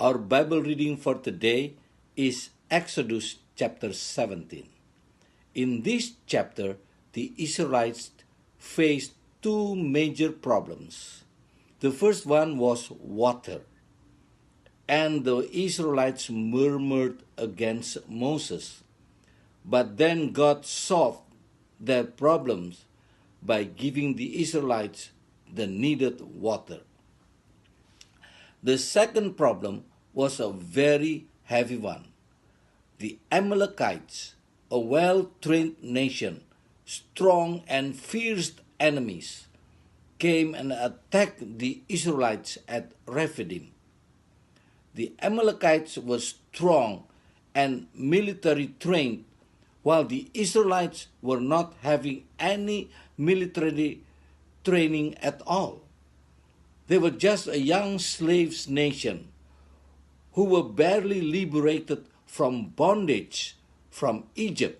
Our Bible reading for today is Exodus chapter 17. In this chapter, the Israelites faced two major problems. The first one was water, and the Israelites murmured against Moses. But then God solved their problems by giving the Israelites the needed water. The second problem was a very heavy one. The Amalekites, a well-trained nation, strong and fierce enemies, came and attacked the Israelites at Rephidim. The Amalekites were strong and military trained, while the Israelites were not having any military training at all. They were just a young slaves nation who were barely liberated from bondage from Egypt,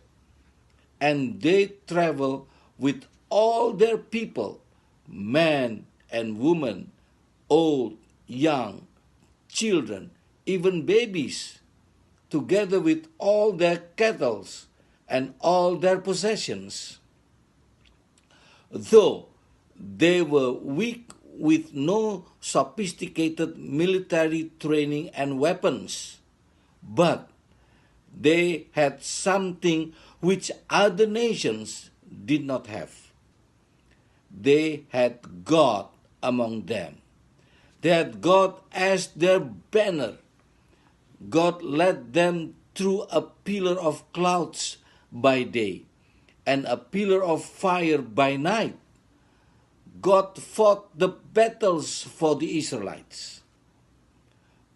and they traveled with all their people, men and women, old, young, children, even babies, together with all their cattle and all their possessions. Though they were weak with no sophisticated military training and weapons, but they had something which other nations did not have. They had God among them. They had God as their banner. God led them through a pillar of clouds by day and a pillar of fire by night. God fought the battles for the Israelites.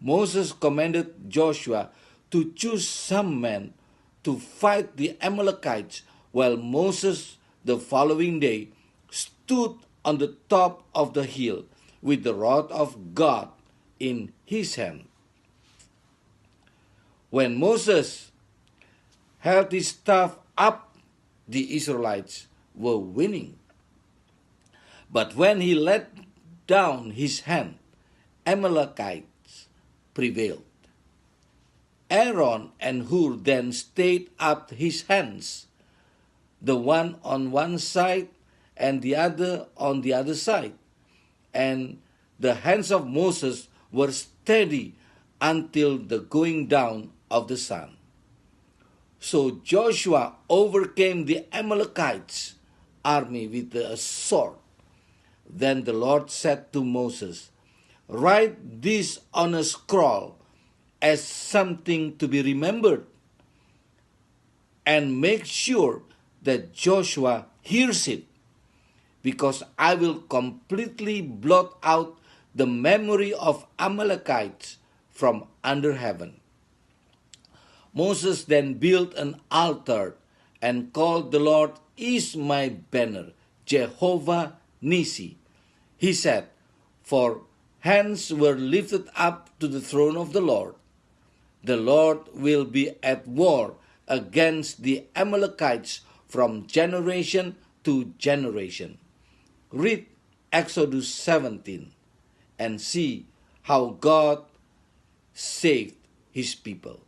Moses commanded Joshua to choose some men to fight the Amalekites, while Moses, the following day, stood on the top of the hill with the rod of God in his hand. When Moses held his staff up, the Israelites were winning. But when he let down his hand, Amalekites prevailed. Aaron and Hur then stayed up his hands, the one on one side and the other on the other side, and the hands of Moses were steady until the going down of the sun. So Joshua overcame the Amalekites' army with a sword. Then the Lord said to Moses, "Write this on a scroll as something to be remembered, and make sure that Joshua hears it, because I will completely blot out the memory of Amalekites from under heaven." Moses then built an altar and called the Lord is my banner, Jehovah Nissi. He said, "For hands were lifted up to the throne of the Lord. The Lord will be at war against the Amalekites from generation to generation." Read Exodus 17 and see how God saved his people.